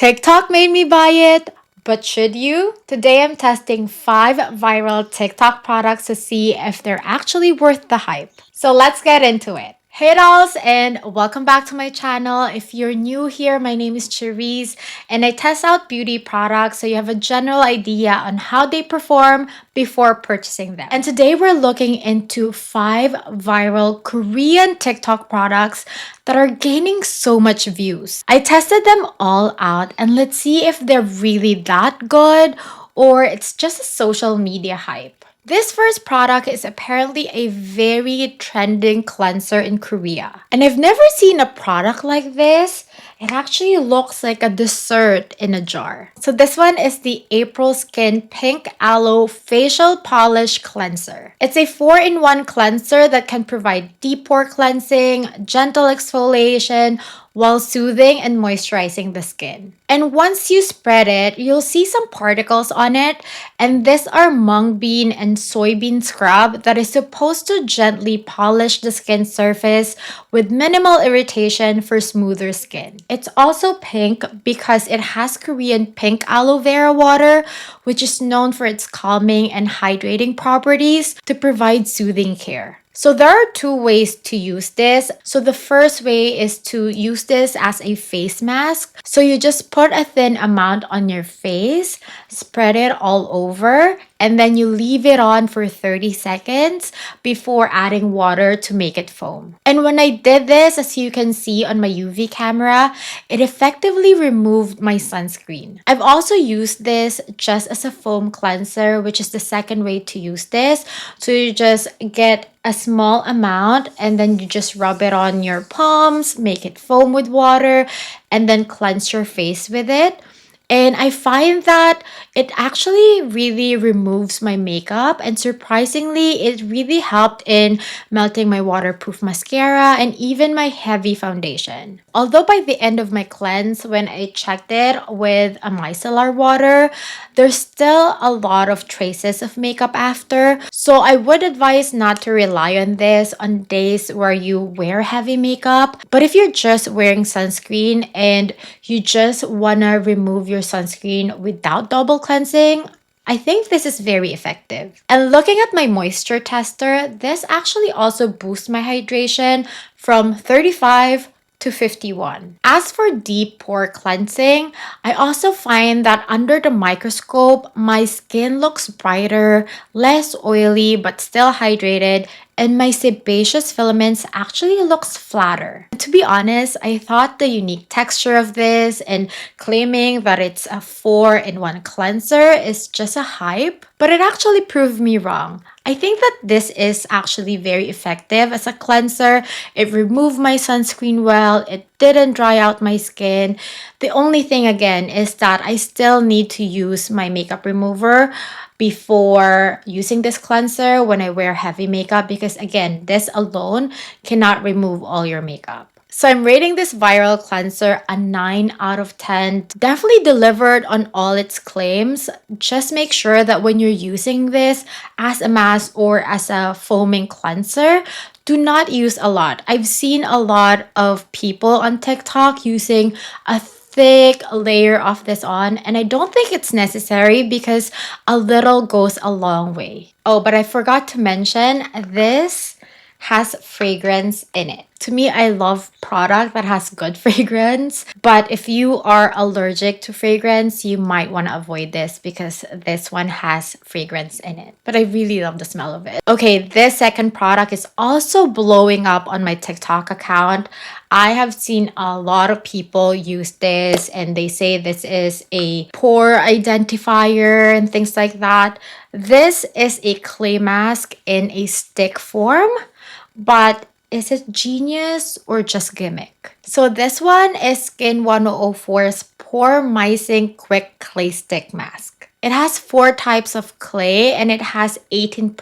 TikTok made me buy it, but should you? Today I'm testing 5 viral TikTok products to see if they're actually worth the hype. So let's get into it. Hey dolls, and welcome back to my channel. If you're new here, my name is Cherise and I test out beauty products so you have a general idea on how they perform before purchasing them. And today we're looking into 5 viral Korean TikTok products that are gaining so much views. I tested them all out and let's see if they're really that good or it's just a social media hype. This first product is apparently a very trending cleanser in Korea. And I've never seen a product like this. It actually looks like a dessert in a jar. So this one is the April Skin Pink Aloe Facial Polish Cleanser. It's a 4-in-1 cleanser that can provide deep pore cleansing, gentle exfoliation, while soothing and moisturizing the skin. And once you spread it, you'll see some particles on it, and these are mung bean and soybean scrub that is supposed to gently polish the skin surface with minimal irritation for smoother skin. It's also pink because it has Korean pink aloe vera water, which is known for its calming and hydrating properties to provide soothing care. So there are 2 ways to use this. So the first way is to use this as a face mask. So you just put a thin amount on your face, spread it all over, and then you leave it on for 30 seconds before adding water to make it foam. And when I did this, as you can see on my UV camera, it effectively removed my sunscreen. I've also used this just as a foam cleanser, which is the second way to use this. So you just get a small amount and then you just rub it on your palms, make it foam with water, and then cleanse your face with it. And I find that it actually really removes my makeup, and surprisingly, it really helped in melting my waterproof mascara and even my heavy foundation. Although by the end of my cleanse, when I checked it with a micellar water, there's still a lot of traces of makeup after. So I would advise not to rely on this on days where you wear heavy makeup. But if you're just wearing sunscreen and you just wanna remove your sunscreen without double cleansing, I think this is very effective. And looking at my moisture tester, this actually also boosts my hydration from 35 to 51. As for deep pore cleansing, I also find that under the microscope, my skin looks brighter, less oily, but still hydrated, and my sebaceous filaments actually looks flatter. To be honest, I thought the unique texture of this and claiming that it's a 4-in-1 cleanser is just a hype, but it actually proved me wrong. I think that this is actually very effective as a cleanser. It removed my sunscreen well, it didn't dry out my skin. The only thing again is that I still need to use my makeup remover before using this cleanser when I wear heavy makeup, because again, this alone cannot remove all your makeup. So I'm rating this viral cleanser a 9 out of 10. Definitely delivered on all its claims. Just make sure that when you're using this as a mask or as a foaming cleanser, do not use a lot. I've seen a lot of people on TikTok using a thick layer of this on, and I don't think it's necessary because a little goes a long way. Oh, but I forgot to mention, this has fragrance in it. To me, I love product that has good fragrance, but if you are allergic to fragrance, you might want to avoid this because this one has fragrance in it. But I really love the smell of it. Okay, this second product is also blowing up on my TikTok account. I have seen a lot of people use this and they say this is a pore identifier and things like that. This is a clay mask in a stick form, but is it genius or just gimmick? So this one is Skin 1004's Poremizing Quick Clay Stick Mask. It has 4 types of clay and it has 18%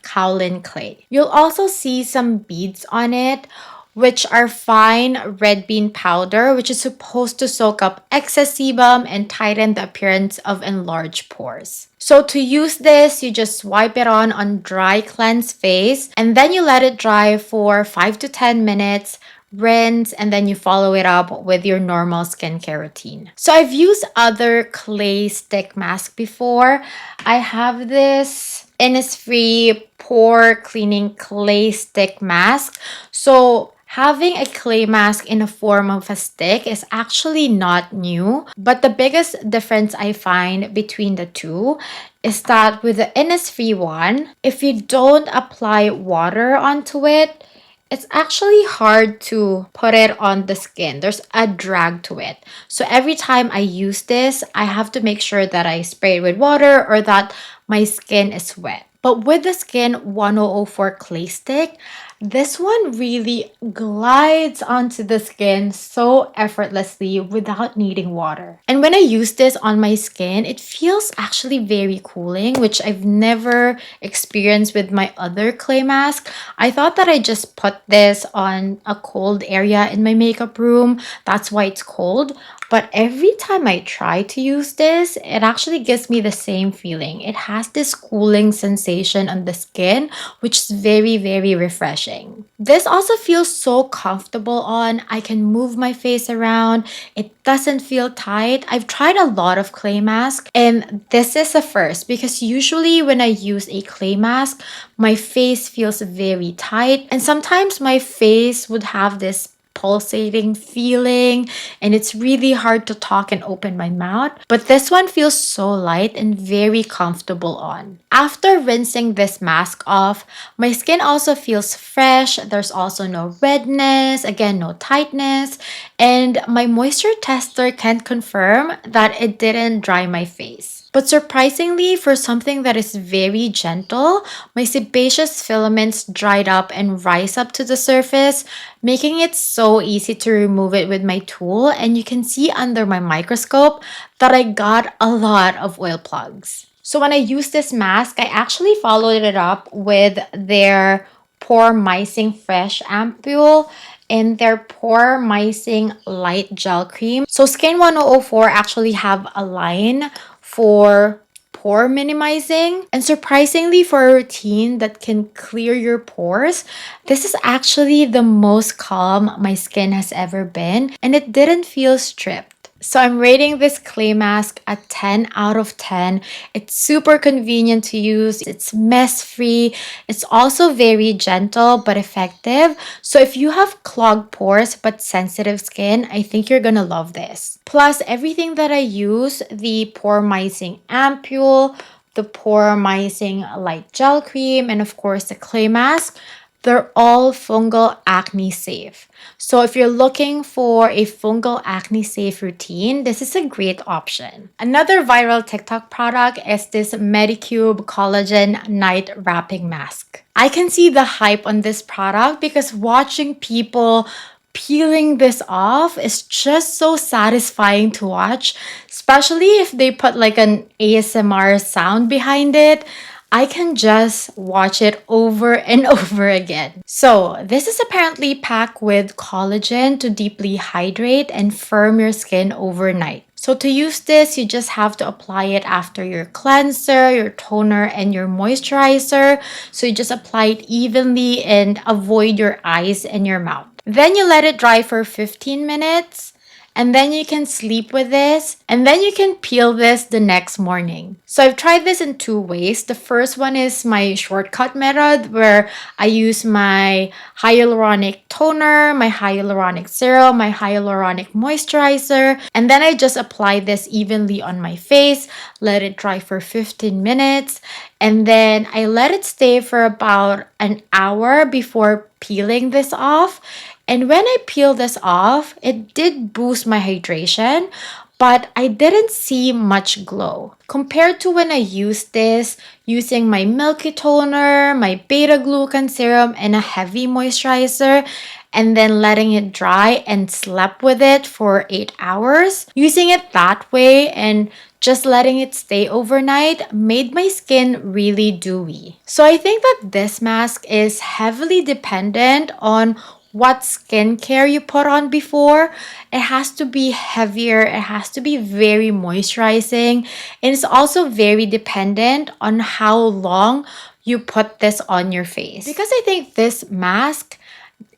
kaolin clay. You'll also see some beads on it, which are fine red bean powder, which is supposed to soak up excess sebum and tighten the appearance of enlarged pores. So to use this, you just swipe it on dry cleansed face and then you let it dry for 5 to 10 minutes, rinse, and then you follow it up with your normal skincare routine. So I've used other clay stick masks before. I have this Innisfree pore cleaning clay stick mask. So having a clay mask in the form of a stick is actually not new, but the biggest difference I find between the two is that with the Innisfree one, if you don't apply water onto it, it's actually hard to put it on the skin. There's a drag to it. So every time I use this, I have to make sure that I spray it with water or that my skin is wet. But with the Skin 1004 Clay Stick, this one really glides onto the skin so effortlessly without needing water. And when I use this on my skin, it feels actually very cooling, which I've never experienced with my other clay mask. I thought that I just put this on a cold area in my makeup room. That's why it's cold. But every time I try to use this, it actually gives me the same feeling. It has this cooling sensation on the skin, which is very, very refreshing. This also feels so comfortable on. I can move my face around. It doesn't feel tight. I've tried a lot of clay masks, and this is a first because usually when I use a clay mask, my face feels very tight, and sometimes my face would have this pulsating feeling, and it's really hard to talk and open my mouth. But this one feels so light and very comfortable on. After rinsing this mask off, my skin also feels fresh. There's also no redness, again, no tightness, and my moisture tester can confirm that it didn't dry my face. But surprisingly, for something that is very gentle, my sebaceous filaments dried up and rise up to the surface, making it so easy to remove it with my tool. And you can see under my microscope that I got a lot of oil plugs. So when I use this mask, I actually followed it up with their Poremizing Fresh Ampule and their Poremizing Light Gel Cream. So Skin 1004 actually have a line for pore minimizing, and surprisingly, for a routine that can clear your pores, this is actually the most calm my skin has ever been, and it didn't feel stripped. So I'm rating this clay mask a 10 out of 10. It's super convenient to use. It's mess free. It's also very gentle but effective. So if you have clogged pores but sensitive skin, I think you're gonna love this. Plus everything that I use, the Poremizing Ampule, the Poremizing Light Gel Cream, and of course the clay mask, they're all fungal acne safe. So if you're looking for a fungal acne safe routine, this is a great option. Another viral TikTok product is this Medicube Collagen Night Wrapping Mask. I can see the hype on this product because watching people peeling this off is just so satisfying to watch, especially if they put like an ASMR sound behind it. I can just watch it over and over again. So this is apparently packed with collagen to deeply hydrate and firm your skin overnight. So to use this, you just have to apply it after your cleanser, your toner, and your moisturizer. So you just apply it evenly and avoid your eyes and your mouth. Then you let it dry for 15 minutes. And then you can sleep with this, and then you can peel this the next morning. So I've tried this in two ways. The first one is my shortcut method, where I use my hyaluronic toner, my hyaluronic serum, my hyaluronic moisturizer, and then I just apply this evenly on my face, let it dry for 15 minutes, and then I let it stay for about an hour before peeling this off. And when I peel this off, it did boost my hydration, but I didn't see much glow. Compared to when I used this using my milky toner, my beta glucan serum, and a heavy moisturizer, and then letting it dry and slept with it for 8 hours. Using it that way and just letting it stay overnight made my skin really dewy. So I think that this mask is heavily dependent on what skincare you put on before. It has to be heavier, it has to be very moisturizing, and it's also very dependent on how long you put this on your face. Because I think this mask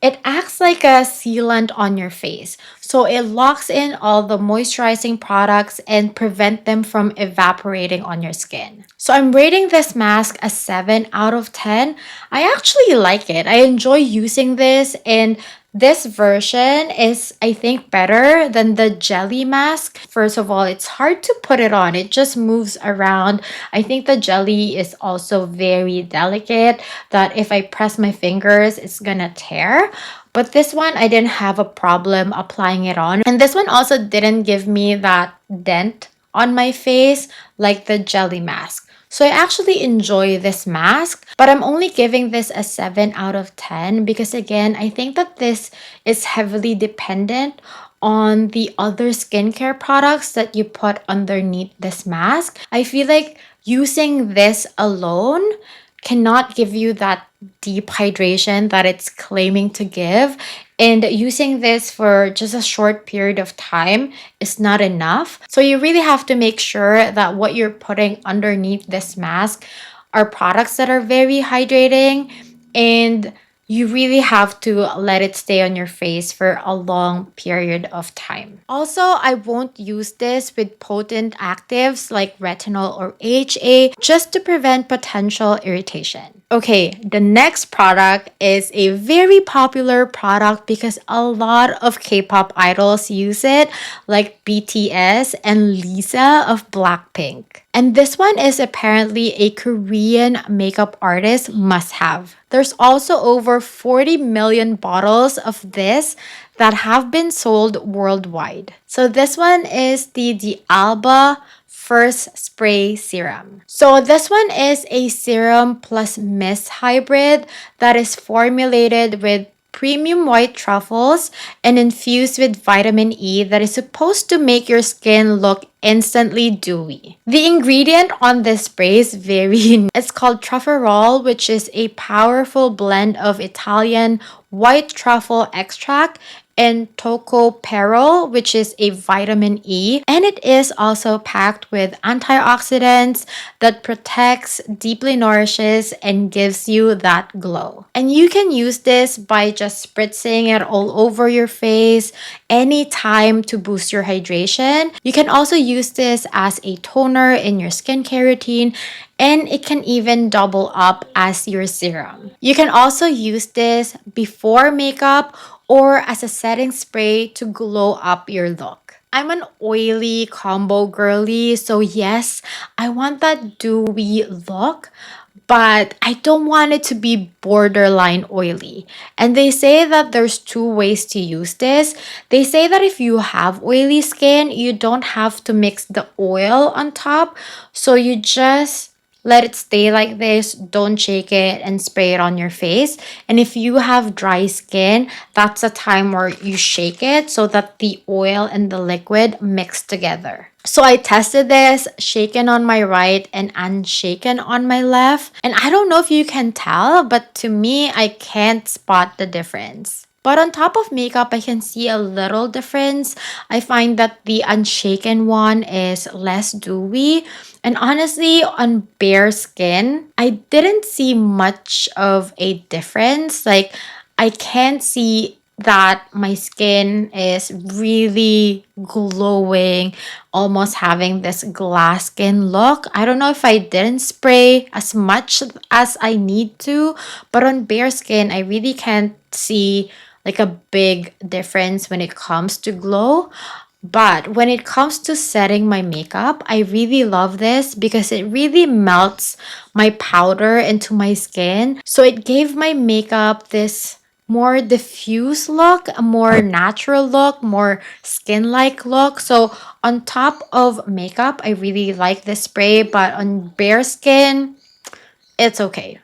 It acts like a sealant on your face. So it locks in all the moisturizing products and prevent them from evaporating on your skin. So I'm rating this mask a 7 out of 10. I actually like it. I enjoy using this, and this version is, I think, better than the jelly mask. First of all, it's hard to put it on. It just moves around. I think the jelly is also very delicate, that if I press my fingers, it's gonna tear. But this one, I didn't have a problem applying it on. And this one also didn't give me that dent on my face like the jelly mask. So I actually enjoy this mask, but I'm only giving this a 7 out of 10 because, again, I think that this is heavily dependent on the other skincare products that you put underneath this mask. I feel like using this alone cannot give you that deep hydration that it's claiming to give. And using this for just a short period of time is not enough. So you really have to make sure that what you're putting underneath this mask are products that are very hydrating, and you really have to let it stay on your face for a long period of time. Also, I won't use this with potent actives like retinol or AHA just to prevent potential irritation. Okay, the next product is a very popular product because a lot of K-pop idols use it, like BTS and Lisa of Blackpink. And this one is apparently a Korean makeup artist must have. There's also over 40 million bottles of this that have been sold worldwide. So this one is the Alba First Spray Serum. So this one is a serum plus mist hybrid that is formulated with premium white truffles and infused with vitamin E that is supposed to make your skin look instantly dewy. The ingredient on this spray is very it's called trufferol, which is a powerful blend of Italian white truffle extract and tocopherol, which is a vitamin E, and it is also packed with antioxidants that protects, deeply nourishes, and gives you that glow. And you can use this by just spritzing it all over your face anytime to boost your hydration. You can also use this as a toner in your skincare routine, and it can even double up as your serum. You can also use this before makeup or as a setting spray to glow up your look. I'm an oily combo girly, so yes, I want that dewy look, but I don't want it to be borderline oily. And they say that there's two ways to use this. They say that if you have oily skin, you don't have to mix the oil on top, so you just let it stay like this, don't shake it, and spray it on your face. And if you have dry skin, that's a time where you shake it so that the oil and the liquid mix together. So I tested this shaken on my right and unshaken on my left. And I don't know if you can tell, but to me, I can't spot the difference. But on top of makeup, I can see a little difference. I find that the unshaken one is less dewy. And honestly, on bare skin, I didn't see much of a difference. Like, I can't see that my skin is really glowing, almost having this glass skin look. I don't know if I didn't spray as much as I need to, but on bare skin, I really can't see like a big difference when it comes to glow. But when it comes to setting my makeup, I really love this because it really melts my powder into my skin. So it gave my makeup this more diffuse look, a more natural look, more skin-like look. So on top of makeup, I really like this spray, but on bare skin, it's okay.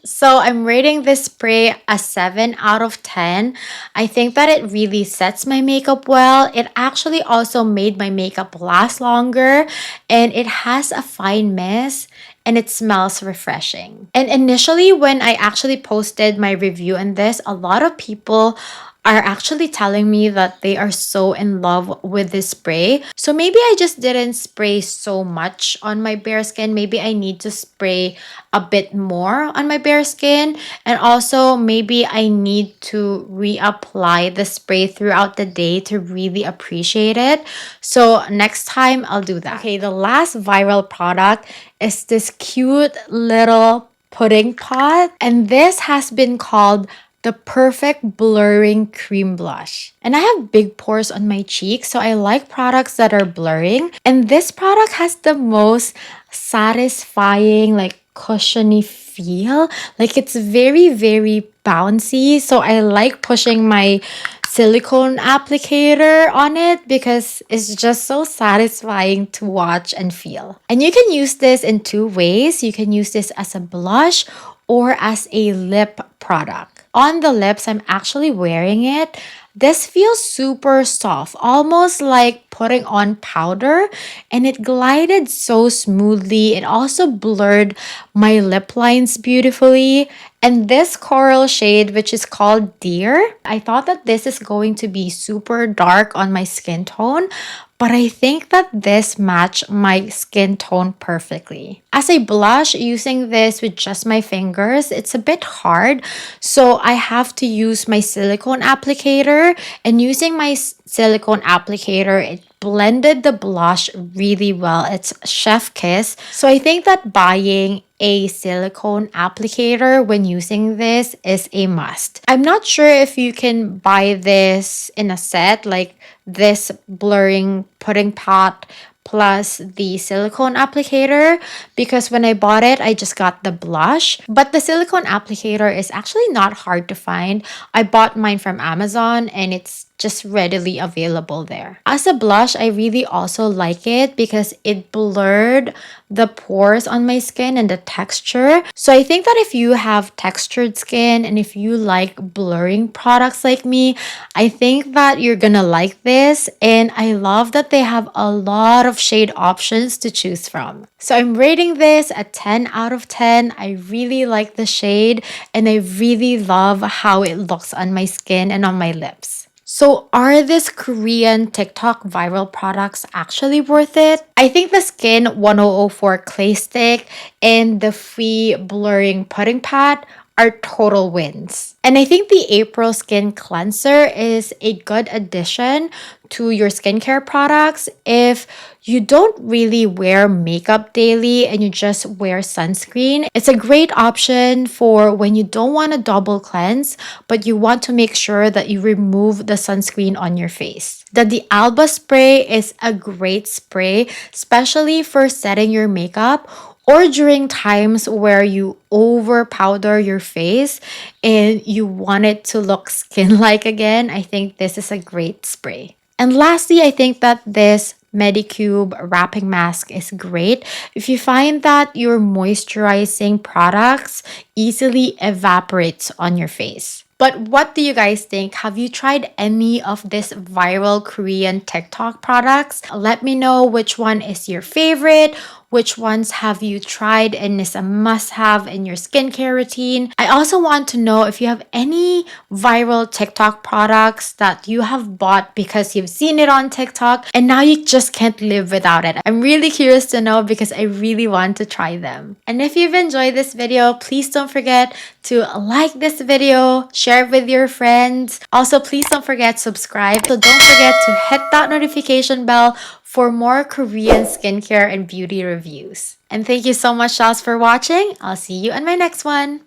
So I'm rating this spray a 7 out of 10. I think that it really sets my makeup well. It actually also made my makeup last longer, and it has a fine mist and it smells refreshing. And initially when I actually posted my review on this, a lot of people are actually telling me that they are so in love with this spray. So maybe I just didn't spray so much on my bare skin. Maybe I need to spray a bit more on my bare skin. And also maybe I need to reapply the spray throughout the day to really appreciate it. So next time I'll do that. Okay, the last viral product is this cute little pudding pot. And this has been called the perfect blurring cream blush. And I have big pores on my cheeks, so I like products that are blurring. And this product has the most satisfying, like cushiony feel. Like it's very, very bouncy. So I like pushing my silicone applicator on it because it's just so satisfying to watch and feel. And you can use this in two ways. You can use this as a blush or as a lip product. On the lips, I'm actually wearing it. This feels super soft, almost like putting on powder, and it glided so smoothly. It also blurred my lip lines beautifully. And this coral shade, which is called Dear, I thought that this is going to be super dark on my skin tone, but I think that this matched my skin tone perfectly. As a blush, using this with just my fingers, it's a bit hard. So I have to use my silicone applicator, and using my silicone applicator, it blended the blush really well. It's chef kiss. So I think that buying a silicone applicator when using this is a must. I'm not sure if you can buy this in a set, like this blurring pudding pot plus the silicone applicator, because when I bought it, I just got the blush. But the silicone applicator is actually not hard to find. I bought mine from Amazon and it's just readily available there. As a blush, I really also like it because it blurred the pores on my skin and the texture. So I think that if you have textured skin and if you like blurring products like me, I think that you're gonna like this. And I love that they have a lot of shade options to choose from. So I'm rating this a 10 out of 10. I really like the shade and I really love how it looks on my skin and on my lips. So are these Korean TikTok viral products actually worth it? I think the Skin 1004 Clay Stick and the FWEE Blurring Pudding Pad are total wins. And I think the April Skin Cleanser is a good addition to your skincare products if you don't really wear makeup daily and you just wear sunscreen. It's a great option for when you don't want to double cleanse, but you want to make sure that you remove the sunscreen on your face. The Alba spray is a great spray, especially for setting your makeup or during times where you over powder your face and you want it to look skin-like again. I think this is a great spray. And lastly, I think that this Medicube wrapping mask is great if you find that your moisturizing products easily evaporates on your face. But what do you guys think? Have you tried any of this viral Korean TikTok products? Let me know which one is your favorite. Which ones have you tried and is a must-have in your skincare routine? I also want to know if you have any viral TikTok products that you have bought because you've seen it on TikTok and now you just can't live without it. I'm really curious to know because I really want to try them. And if you've enjoyed this video, please don't forget to like this video, share it with your friends. Also, please don't forget to subscribe. So don't forget to hit that notification bell for more Korean skincare and beauty reviews. And thank you so much, Charles, for watching. I'll see you in my next one.